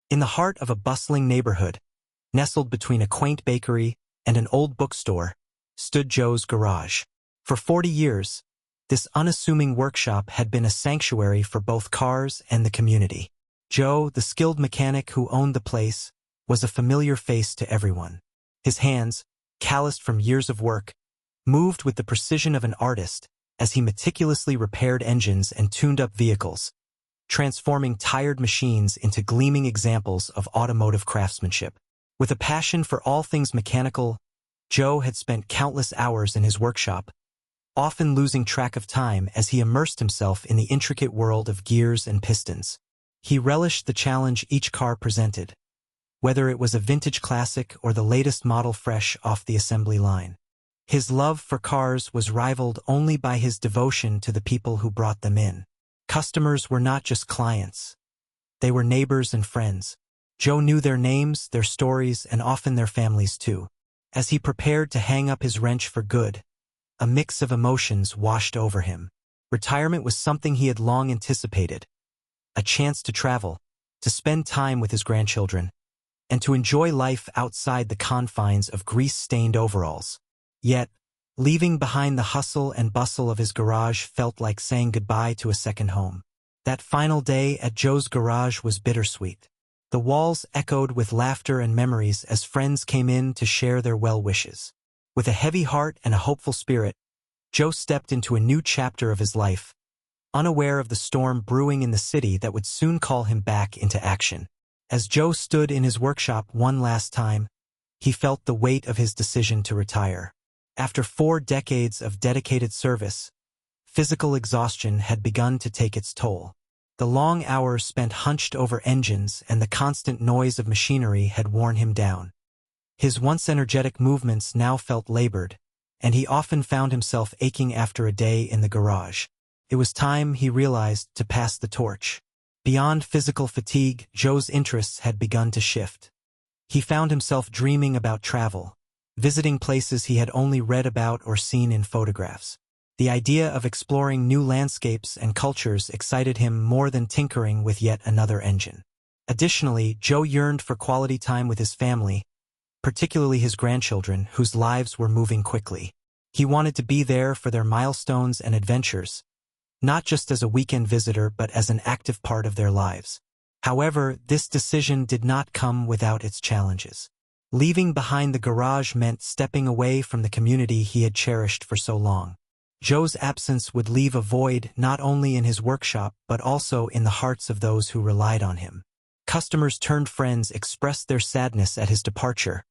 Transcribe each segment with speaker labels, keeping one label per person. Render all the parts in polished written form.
Speaker 1: In the heart of a bustling neighborhood, nestled between a quaint bakery and an old bookstore, stood Joe's garage. For 40 years, this unassuming workshop had been a sanctuary for both cars and the community. Joe, the skilled mechanic who owned the place, was a familiar face to everyone. His hands, calloused from years of work, moved with the precision of an artist as he meticulously repaired engines and tuned up vehicles, transforming tired machines into gleaming examples of automotive craftsmanship. With a passion for all things mechanical, Joe had spent countless hours in his workshop, often losing track of time as he immersed himself in the intricate world of gears and pistons. He relished the challenge each car presented, whether it was a vintage classic or the latest model fresh off the assembly line. His love for cars was rivaled only by his devotion to the people who brought them in. Customers were not just clients. They were neighbors and friends. Joe knew their names, their stories, and often their families too. As he prepared to hang up his wrench for good, a mix of emotions washed over him. Retirement was something he had long anticipated. A chance to travel, to spend time with his grandchildren, and to enjoy life outside the confines of grease-stained overalls. Yet, leaving behind the hustle and bustle of his garage felt like saying goodbye to a second home. That final day at Joe's garage was bittersweet. The walls echoed with laughter and memories as friends came in to share their well wishes. With a heavy heart and a hopeful spirit, Joe stepped into a new chapter of his life, unaware of the storm brewing in the city that would soon call him back into action. As Joe stood in his workshop one last time, he felt the weight of his decision to retire. After 4 decades of dedicated service, physical exhaustion had begun to take its toll. The long hours spent hunched over engines and the constant noise of machinery had worn him down. His once energetic movements now felt labored, and he often found himself aching after a day in the garage. It was time, he realized, to pass the torch. Beyond physical fatigue, Joe's interests had begun to shift. He found himself dreaming about travel, visiting places he had only read about or seen in photographs. The idea of exploring new landscapes and cultures excited him more than tinkering with yet another engine. Additionally, Joe yearned for quality time with his family, particularly his grandchildren, whose lives were moving quickly. He wanted to be there for their milestones and adventures, not just as a weekend visitor but as an active part of their lives. However, this decision did not come without its challenges. Leaving behind the garage meant stepping away from the community he had cherished for so long. Joe's absence would leave a void not only in his workshop but also in the hearts of those who relied on him. Customers turned friends expressed their sadness at his departure,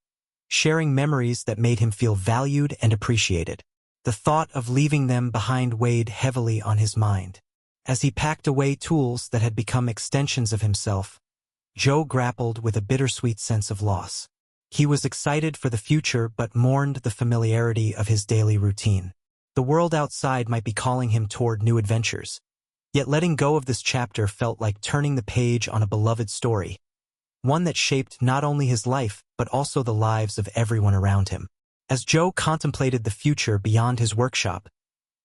Speaker 1: sharing memories that made him feel valued and appreciated. The thought of leaving them behind weighed heavily on his mind. As he packed away tools that had become extensions of himself, Joe grappled with a bittersweet sense of loss. He was excited for the future but mourned the familiarity of his daily routine. The world outside might be calling him toward new adventures. Yet letting go of this chapter felt like turning the page on a beloved story, one that shaped not only his life but also the lives of everyone around him. As Joe contemplated the future beyond his workshop,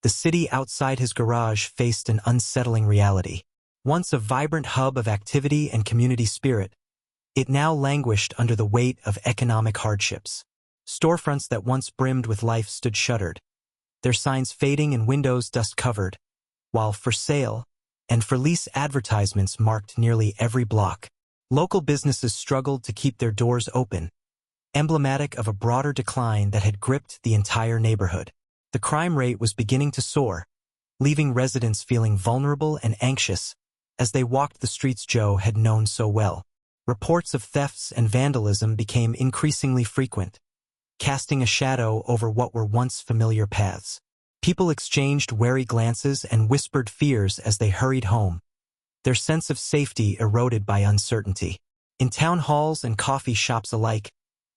Speaker 1: the city outside his garage faced an unsettling reality. Once a vibrant hub of activity and community spirit, it now languished under the weight of economic hardships. Storefronts that once brimmed with life stood shuttered, their signs fading and windows dust-covered, while for sale and for lease advertisements marked nearly every block. Local businesses struggled to keep their doors open, emblematic of a broader decline that had gripped the entire neighborhood. The crime rate was beginning to soar, leaving residents feeling vulnerable and anxious as they walked the streets Joe had known so well. Reports of thefts and vandalism became increasingly frequent, casting a shadow over what were once familiar paths. People exchanged wary glances and whispered fears as they hurried home, their sense of safety eroded by uncertainty. In town halls and coffee shops alike,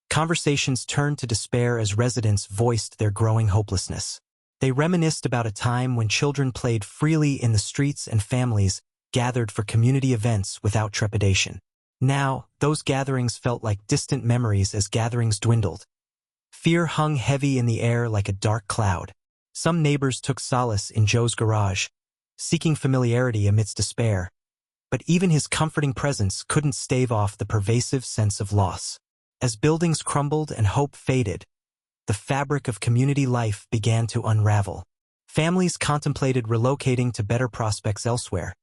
Speaker 1: conversations turned to despair as residents voiced their growing hopelessness. They reminisced about a time when children played freely in the streets and families gathered for community events without trepidation. Now, those gatherings felt like distant memories as gatherings dwindled. Fear hung heavy in the air like a dark cloud. Some neighbors took solace in Joe's garage, seeking familiarity amidst despair. but even his comforting presence couldn't stave off the pervasive sense of loss. As buildings crumbled and hope faded, the fabric of community life began to unravel. Families contemplated relocating to better prospects elsewhere,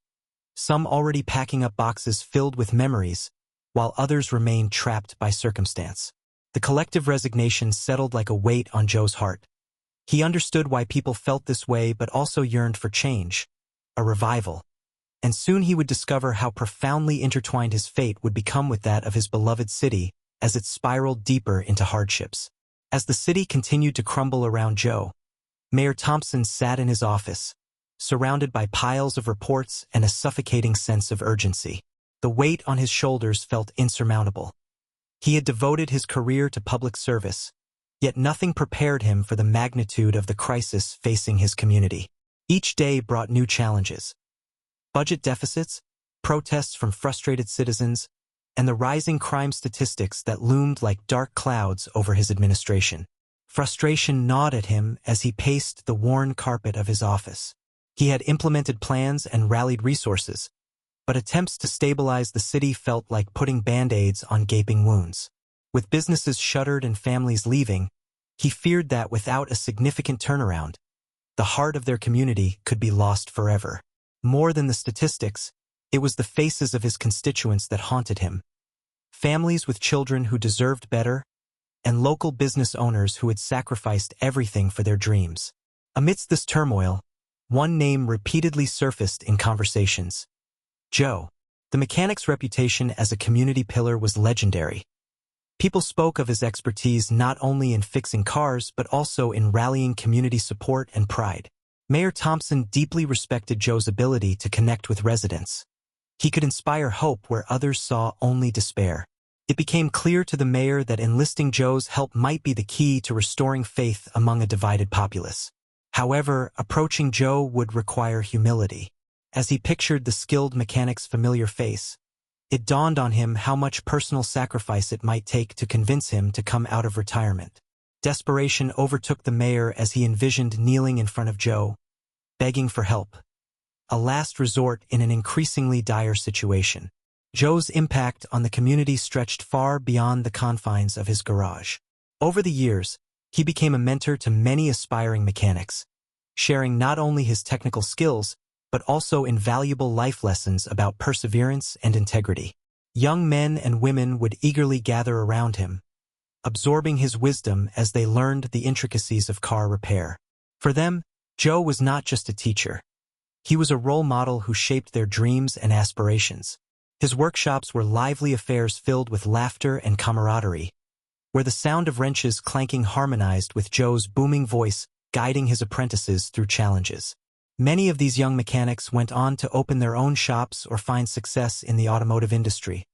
Speaker 1: some already packing up boxes filled with memories, while others remained trapped by circumstance. The collective resignation settled like a weight on Joe's heart. He understood why people felt this way but also yearned for change, a revival. And soon he would discover how profoundly intertwined his fate would become with that of his beloved city as it spiraled deeper into hardships. As the city continued to crumble around Joe, Mayor Thompson sat in his office, surrounded by piles of reports and a suffocating sense of urgency. The weight on his shoulders felt insurmountable. He had devoted his career to public service, yet nothing prepared him for the magnitude of the crisis facing his community. Each day brought new challenges: budget deficits, protests from frustrated citizens, and the rising crime statistics that loomed like dark clouds over his administration. Frustration gnawed at him as he paced the worn carpet of his office. He had implemented plans and rallied resources, but attempts to stabilize the city felt like putting band-aids on gaping wounds. With businesses shuttered and families leaving, he feared that without a significant turnaround, the heart of their community could be lost forever. More than the statistics, it was the faces of his constituents that haunted him. Families with children who deserved better, and local business owners who had sacrificed everything for their dreams. Amidst this turmoil, one name repeatedly surfaced in conversations: Joe. The mechanic's reputation as a community pillar was legendary. People spoke of his expertise not only in fixing cars but also in rallying community support and pride. Mayor Thompson deeply respected Joe's ability to connect with residents. He could inspire hope where others saw only despair. It became clear to the mayor that enlisting Joe's help might be the key to restoring faith among a divided populace. However, approaching Joe would require humility. As he pictured the skilled mechanic's familiar face, it dawned on him how much personal sacrifice it might take to convince him to come out of retirement. Desperation overtook the mayor as he envisioned kneeling in front of Joe, begging for help, a last resort in an increasingly dire situation. Joe's impact on the community stretched far beyond the confines of his garage. Over the years, he became a mentor to many aspiring mechanics, sharing not only his technical skills, but also invaluable life lessons about perseverance and integrity. Young men and women would eagerly gather around him, absorbing his wisdom as they learned the intricacies of car repair. For them, Joe was not just a teacher. He was a role model who shaped their dreams and aspirations. His workshops were lively affairs filled with laughter and camaraderie, where the sound of wrenches clanking harmonized with Joe's booming voice guiding his apprentices through challenges. Many of these young mechanics went on to open their own shops or find success in the automotive industry,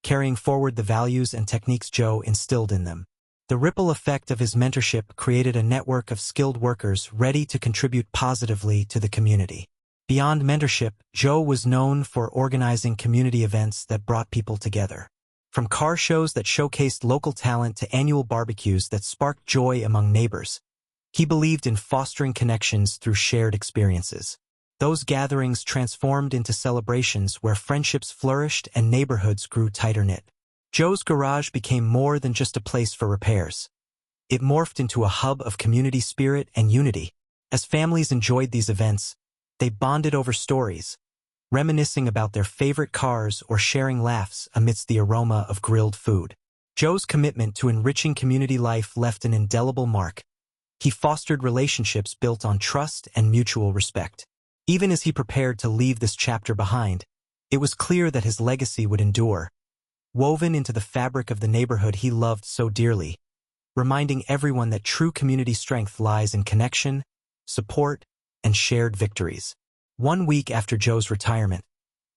Speaker 1: carrying forward the values and techniques Joe instilled in them. The ripple effect of his mentorship created a network of skilled workers ready to contribute positively to the community. Beyond mentorship, Joe was known for organizing community events that brought people together. From car shows that showcased local talent to annual barbecues that sparked joy among neighbors, he believed in fostering connections through shared experiences. Those gatherings transformed into celebrations where friendships flourished and neighborhoods grew tighter-knit. Joe's garage became more than just a place for repairs. It morphed into a hub of community spirit and unity. As families enjoyed these events, they bonded over stories, reminiscing about their favorite cars or sharing laughs amidst the aroma of grilled food. Joe's commitment to enriching community life left an indelible mark. He fostered relationships built on trust and mutual respect. Even as he prepared to leave this chapter behind, it was clear that his legacy would endure, woven into the fabric of the neighborhood he loved so dearly, reminding everyone that true community strength lies in connection, support, and shared victories. 1 week after Joe's retirement,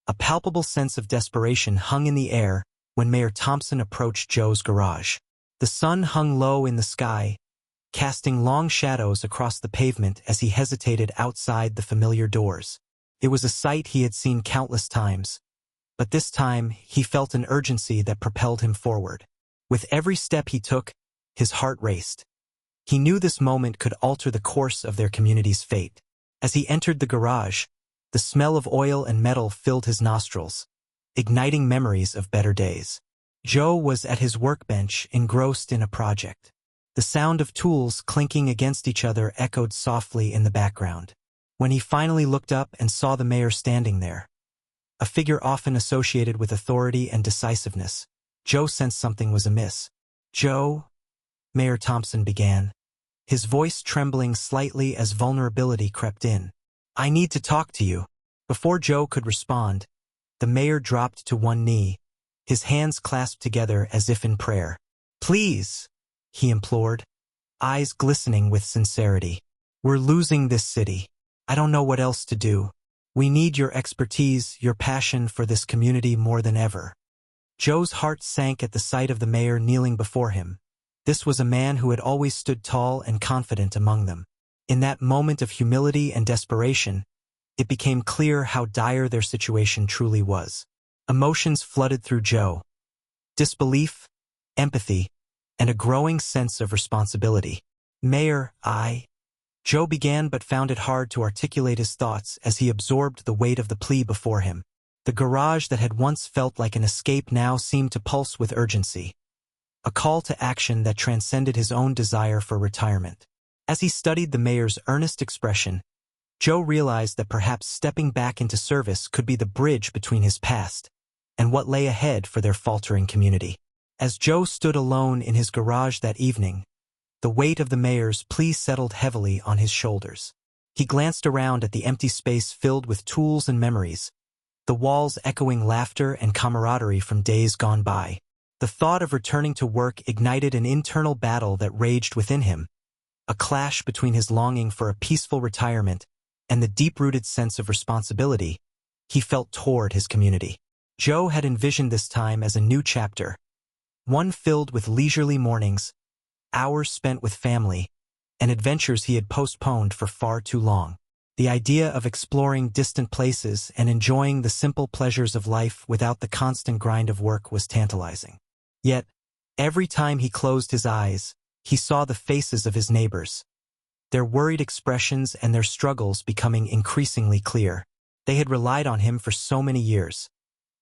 Speaker 1: a palpable sense of desperation hung in the air when Mayor Thompson approached Joe's garage. The sun hung low in the sky, casting long shadows across the pavement as he hesitated outside the familiar doors. It was a sight he had seen countless times, but this time he felt an urgency that propelled him forward. With every step he took, his heart raced. He knew this moment could alter the course of their community's fate. As he entered the garage, The smell of oil and metal filled his nostrils, igniting memories of better days. Joe was at his workbench, engrossed in a project. The sound of tools clinking against each other echoed softly in the background. When he finally looked up and saw the mayor standing there, a figure often associated with authority and decisiveness, Joe sensed something was amiss. "Joe," Mayor Thompson began, his voice trembling slightly as vulnerability crept in. "I need to talk to you." Before Joe could respond, the mayor dropped to one knee, his hands clasped together as if in prayer. "Please," he implored, eyes glistening with sincerity. "We're losing this city. I don't know what else to do. We need your expertise, your passion for this community more than ever." Joe's heart sank at the sight of the mayor kneeling before him. This was a man who had always stood tall and confident among them. In that moment of humility and desperation, it became clear how dire their situation truly was. Emotions flooded through Joe. Disbelief, empathy, and a growing sense of responsibility. "Mayor, Joe began but found it hard to articulate his thoughts as he absorbed the weight of the plea before him. The garage that had once felt like an escape now seemed to pulse with urgency, a call to action that transcended his own desire for retirement. As he studied the mayor's earnest expression, Joe realized that perhaps stepping back into service could be the bridge between his past and what lay ahead for their faltering community. As Joe stood alone in his garage that evening, the weight of the mayor's plea settled heavily on his shoulders. He glanced around at the empty space filled with tools and memories, the walls echoing laughter and camaraderie from days gone by. The thought of returning to work ignited an internal battle that raged within him, a clash between his longing for a peaceful retirement and the deep-rooted sense of responsibility he felt toward his community. Joe had envisioned this time as a new chapter, one filled with leisurely mornings, hours spent with family, and adventures he had postponed for far too long. The idea of exploring distant places and enjoying the simple pleasures of life without the constant grind of work was tantalizing. Yet, every time he closed his eyes, he saw the faces of his neighbors, their worried expressions and their struggles becoming increasingly clear. They had relied on him for so many years.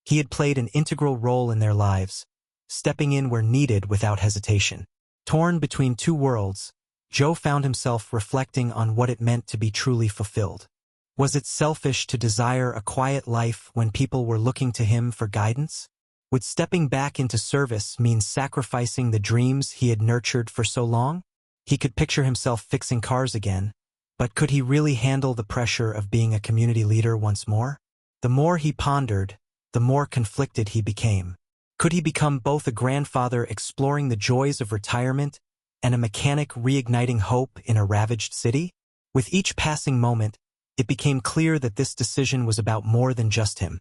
Speaker 1: He had played an integral role in their lives, stepping in where needed without hesitation. Torn between two worlds, Joe found himself reflecting on what it meant to be truly fulfilled. Was it selfish to desire a quiet life when people were looking to him for guidance? Would stepping back into service mean sacrificing the dreams he had nurtured for so long? He could picture himself fixing cars again, but could he really handle the pressure of being a community leader once more? The more he pondered, the more conflicted he became. Could he become both a grandfather exploring the joys of retirement and a mechanic reigniting hope in a ravaged city? With each passing moment, it became clear that this decision was about more than just him.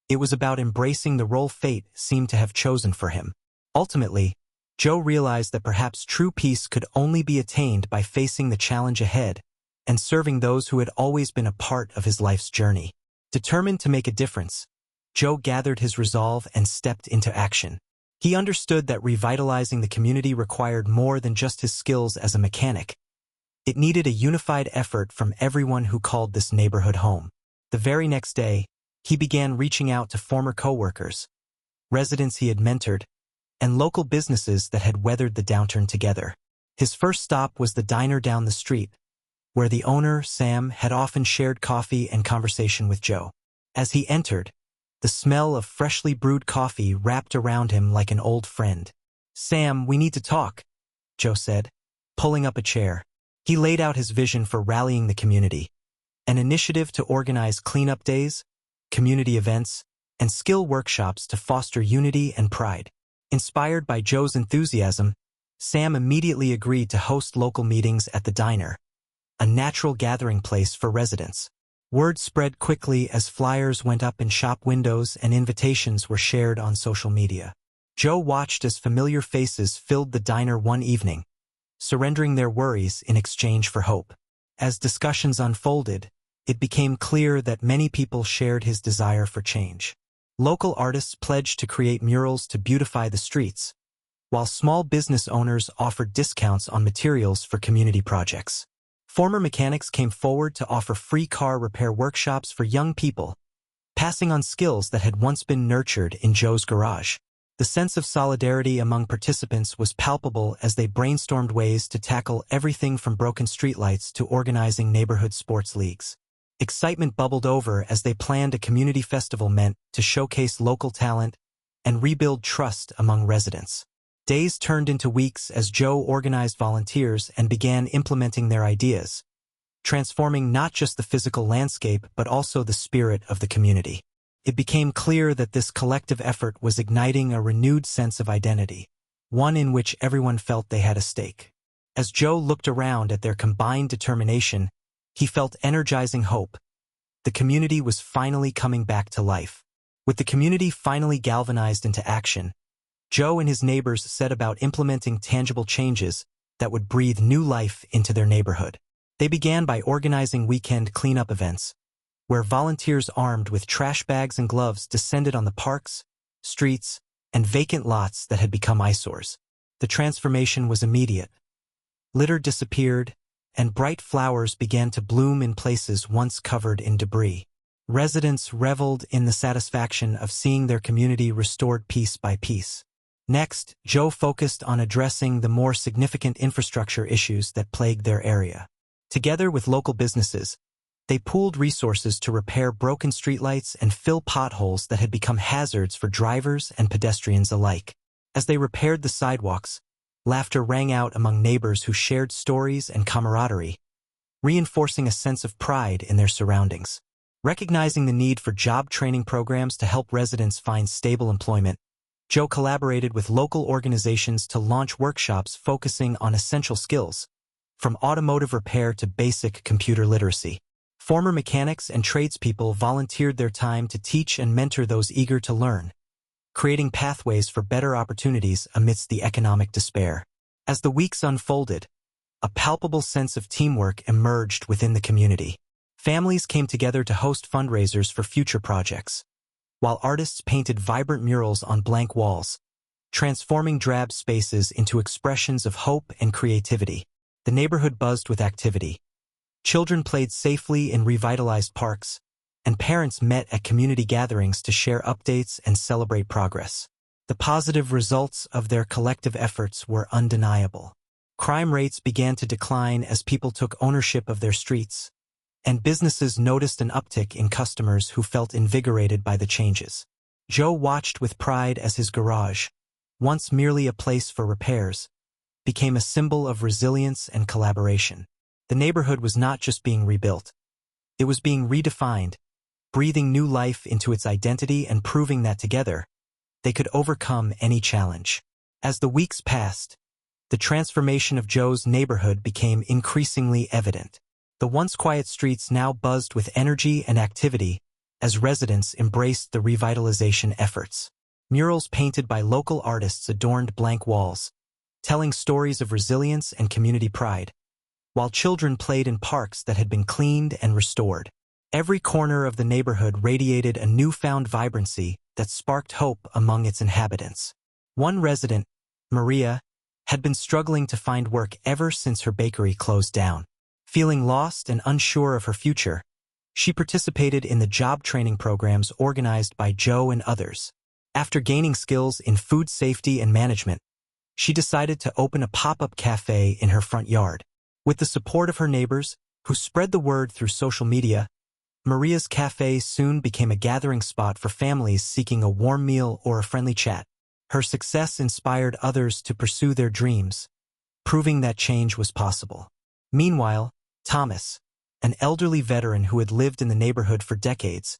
Speaker 1: It was about embracing the role fate seemed to have chosen for him. Ultimately, Joe realized that perhaps true peace could only be attained by facing the challenge ahead and serving those who had always been a part of his life's journey. Determined to make a difference, Joe gathered his resolve and stepped into action. He understood that revitalizing the community required more than just his skills as a mechanic. It needed a unified effort from everyone who called this neighborhood home. The very next day, he began reaching out to former coworkers, residents he had mentored, and local businesses that had weathered the downturn together. His first stop was the diner down the street, where the owner, Sam, had often shared coffee and conversation with Joe. As he entered, the smell of freshly brewed coffee wrapped around him like an old friend. "Sam, we need to talk," Joe said, pulling up a chair. He laid out his vision for rallying the community, an initiative to organize cleanup days, community events, and skill workshops to foster unity and pride. Inspired by Joe's enthusiasm, Sam immediately agreed to host local meetings at the diner, a natural gathering place for residents. Word spread quickly as flyers went up in shop windows and invitations were shared on social media. Joe watched as familiar faces filled the diner one evening, surrendering their worries in exchange for hope. As discussions unfolded, it became clear that many people shared his desire for change. Local artists pledged to create murals to beautify the streets, while small business owners offered discounts on materials for community projects. Former mechanics came forward to offer free car repair workshops for young people, passing on skills that had once been nurtured in Joe's garage. The sense of solidarity among participants was palpable as they brainstormed ways to tackle everything from broken streetlights to organizing neighborhood sports leagues. Excitement bubbled over as they planned a community festival meant to showcase local talent and rebuild trust among residents. Days turned into weeks as Joe organized volunteers and began implementing their ideas, transforming not just the physical landscape but also the spirit of the community. It became clear that this collective effort was igniting a renewed sense of identity, one in which everyone felt they had a stake. As Joe looked around at their combined determination, he felt energizing hope. The community was finally coming back to life. With the community finally galvanized into action, Joe and his neighbors set about implementing tangible changes that would breathe new life into their neighborhood. They began by organizing weekend cleanup events, where volunteers armed with trash bags and gloves descended on the parks, streets, and vacant lots that had become eyesores. The transformation was immediate. Litter disappeared, and bright flowers began to bloom in places once covered in debris. Residents reveled in the satisfaction of seeing their community restored piece by piece. Next, Joe focused on addressing the more significant infrastructure issues that plagued their area. Together with local businesses, they pooled resources to repair broken streetlights and fill potholes that had become hazards for drivers and pedestrians alike. As they repaired the sidewalks, laughter rang out among neighbors who shared stories and camaraderie, reinforcing a sense of pride in their surroundings. Recognizing the need for job training programs to help residents find stable employment, Joe collaborated with local organizations to launch workshops focusing on essential skills, from automotive repair to basic computer literacy. Former mechanics and tradespeople volunteered their time to teach and mentor those eager to learn, creating pathways for better opportunities amidst the economic despair. As the weeks unfolded, a palpable sense of teamwork emerged within the community. Families came together to host fundraisers for future projects, while artists painted vibrant murals on blank walls, transforming drab spaces into expressions of hope and creativity. The neighborhood buzzed with activity. Children played safely in revitalized parks, and parents met at community gatherings to share updates and celebrate progress. The positive results of their collective efforts were undeniable. Crime rates began to decline as people took ownership of their streets, and businesses noticed an uptick in customers who felt invigorated by the changes. Joe watched with pride as his garage, once merely a place for repairs, became a symbol of resilience and collaboration. The neighborhood was not just being rebuilt. It was being redefined, breathing new life into its identity and proving that together, they could overcome any challenge. As the weeks passed, the transformation of Joe's neighborhood became increasingly evident. The once quiet streets now buzzed with energy and activity as residents embraced the revitalization efforts. Murals painted by local artists adorned blank walls, telling stories of resilience and community pride, while children played in parks that had been cleaned and restored. Every corner of the neighborhood radiated a newfound vibrancy that sparked hope among its inhabitants. One resident, Maria, had been struggling to find work ever since her bakery closed down. Feeling lost and unsure of her future, she participated in the job training programs organized by Joe and others. After gaining skills in food safety and management, she decided to open a pop-up cafe in her front yard. With the support of her neighbors, who spread the word through social media, Maria's cafe soon became a gathering spot for families seeking a warm meal or a friendly chat. Her success inspired others to pursue their dreams, proving that change was possible. Meanwhile, Thomas, an elderly veteran who had lived in the neighborhood for decades,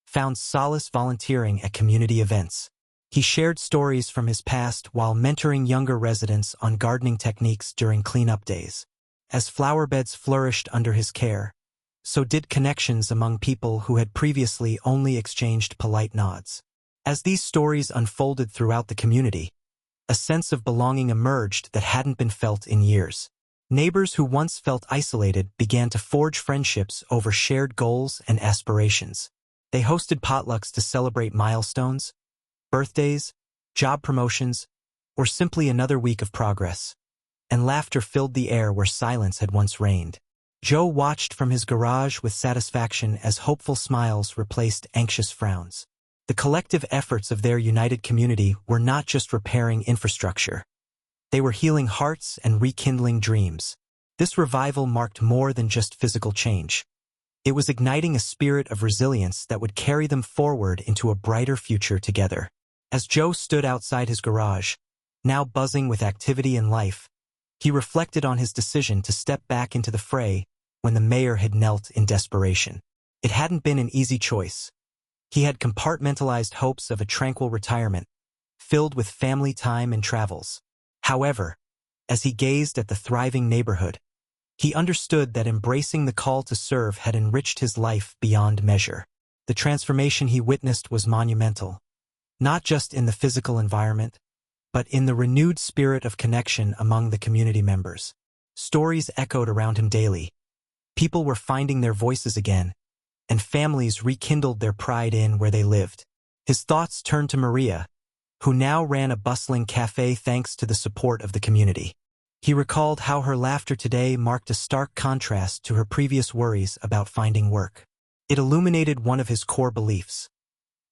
Speaker 1: found solace volunteering at community events. He shared stories from his past while mentoring younger residents on gardening techniques during cleanup days. As flower beds flourished under his care, so did connections among people who had previously only exchanged polite nods. As these stories unfolded throughout the community, a sense of belonging emerged that hadn't been felt in years. Neighbors who once felt isolated began to forge friendships over shared goals and aspirations. They hosted potlucks to celebrate milestones, birthdays, job promotions, or simply another week of progress. And laughter filled the air where silence had once reigned. Joe watched from his garage with satisfaction as hopeful smiles replaced anxious frowns. The collective efforts of their united community were not just repairing infrastructure. They were healing hearts and rekindling dreams. This revival marked more than just physical change. It was igniting a spirit of resilience that would carry them forward into a brighter future together. As Joe stood outside his garage, now buzzing with activity and life, he reflected on his decision to step back into the fray when the mayor had knelt in desperation. It hadn't been an easy choice. He had compartmentalized hopes of a tranquil retirement, filled with family time and travels. However, as he gazed at the thriving neighborhood, he understood that embracing the call to serve had enriched his life beyond measure. The transformation he witnessed was monumental, not just in the physical environment, but in the renewed spirit of connection among the community members. Stories echoed around him daily. People were finding their voices again, and families rekindled their pride in where they lived. His thoughts turned to Maria, who now ran a bustling cafe thanks to the support of the community. He recalled how her laughter today marked a stark contrast to her previous worries about finding work. It illuminated one of his core beliefs.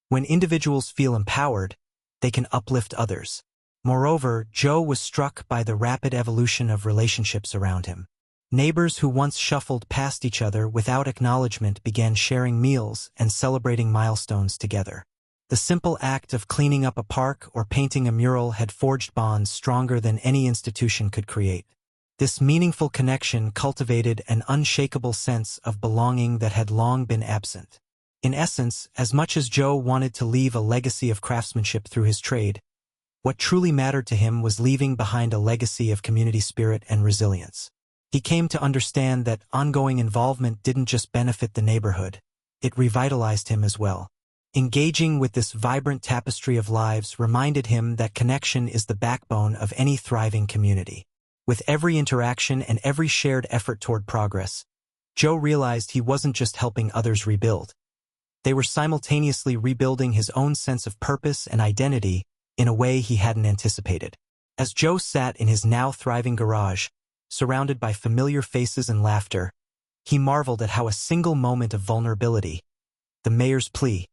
Speaker 1: When individuals feel empowered, they can uplift others. Moreover, Joe was struck by the rapid evolution of relationships around him. Neighbors who once shuffled past each other without acknowledgement began sharing meals and celebrating milestones together. The simple act of cleaning up a park or painting a mural had forged bonds stronger than any institution could create. This meaningful connection cultivated an unshakable sense of belonging that had long been absent. In essence, as much as Joe wanted to leave a legacy of craftsmanship through his trade, what truly mattered to him was leaving behind a legacy of community spirit and resilience. He came to understand that ongoing involvement didn't just benefit the neighborhood, it revitalized him as well. Engaging with this vibrant tapestry of lives reminded him that connection is the backbone of any thriving community. With every interaction and every shared effort toward progress, Joe realized he wasn't just helping others rebuild. They were simultaneously rebuilding his own sense of purpose and identity in a way he hadn't anticipated. As Joe sat in his now thriving garage, surrounded by familiar faces and laughter, he marveled at how a single moment of vulnerability, the mayor's plea,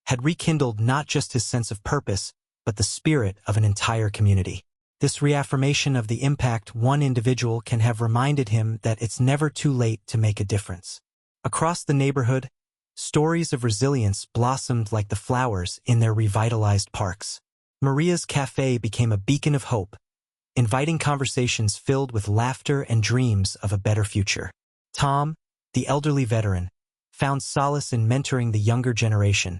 Speaker 1: had rekindled not just his sense of purpose, but the spirit of an entire community. This reaffirmation of the impact one individual can have reminded him that it's never too late to make a difference. Across the neighborhood, stories of resilience blossomed like the flowers in their revitalized parks. Maria's cafe became a beacon of hope, inviting conversations filled with laughter and dreams of a better future. Tom, the elderly veteran, found solace in mentoring the younger generation,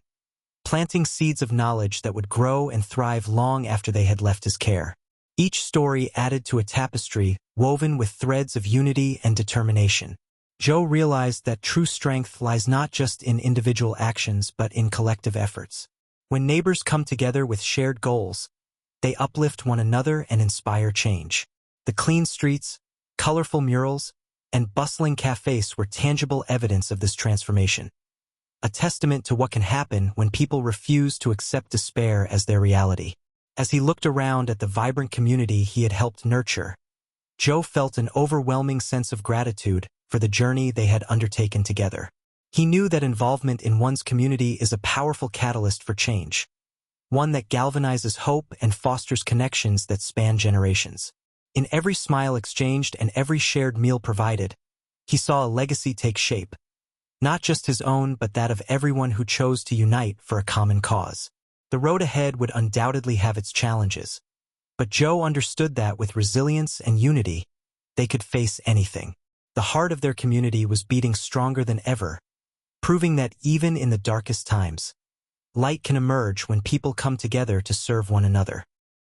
Speaker 1: planting seeds of knowledge that would grow and thrive long after they had left his care. Each story added to a tapestry woven with threads of unity and determination. Joe realized that true strength lies not just in individual actions but in collective efforts. When neighbors come together with shared goals, they uplift one another and inspire change. The clean streets, colorful murals, and bustling cafes were tangible evidence of this transformation. A testament to what can happen when people refuse to accept despair as their reality. As he looked around at the vibrant community he had helped nurture, Joe felt an overwhelming sense of gratitude for the journey they had undertaken together. He knew that involvement in one's community is a powerful catalyst for change, one that galvanizes hope and fosters connections that span generations. In every smile exchanged and every shared meal provided, he saw a legacy take shape, not just his own but that of everyone who chose to unite for a common cause. The road ahead would undoubtedly have its challenges, but Joe understood that with resilience and unity, they could face anything. The heart of their community was beating stronger than ever, proving that even in the darkest times, light can emerge when people come together to serve one another.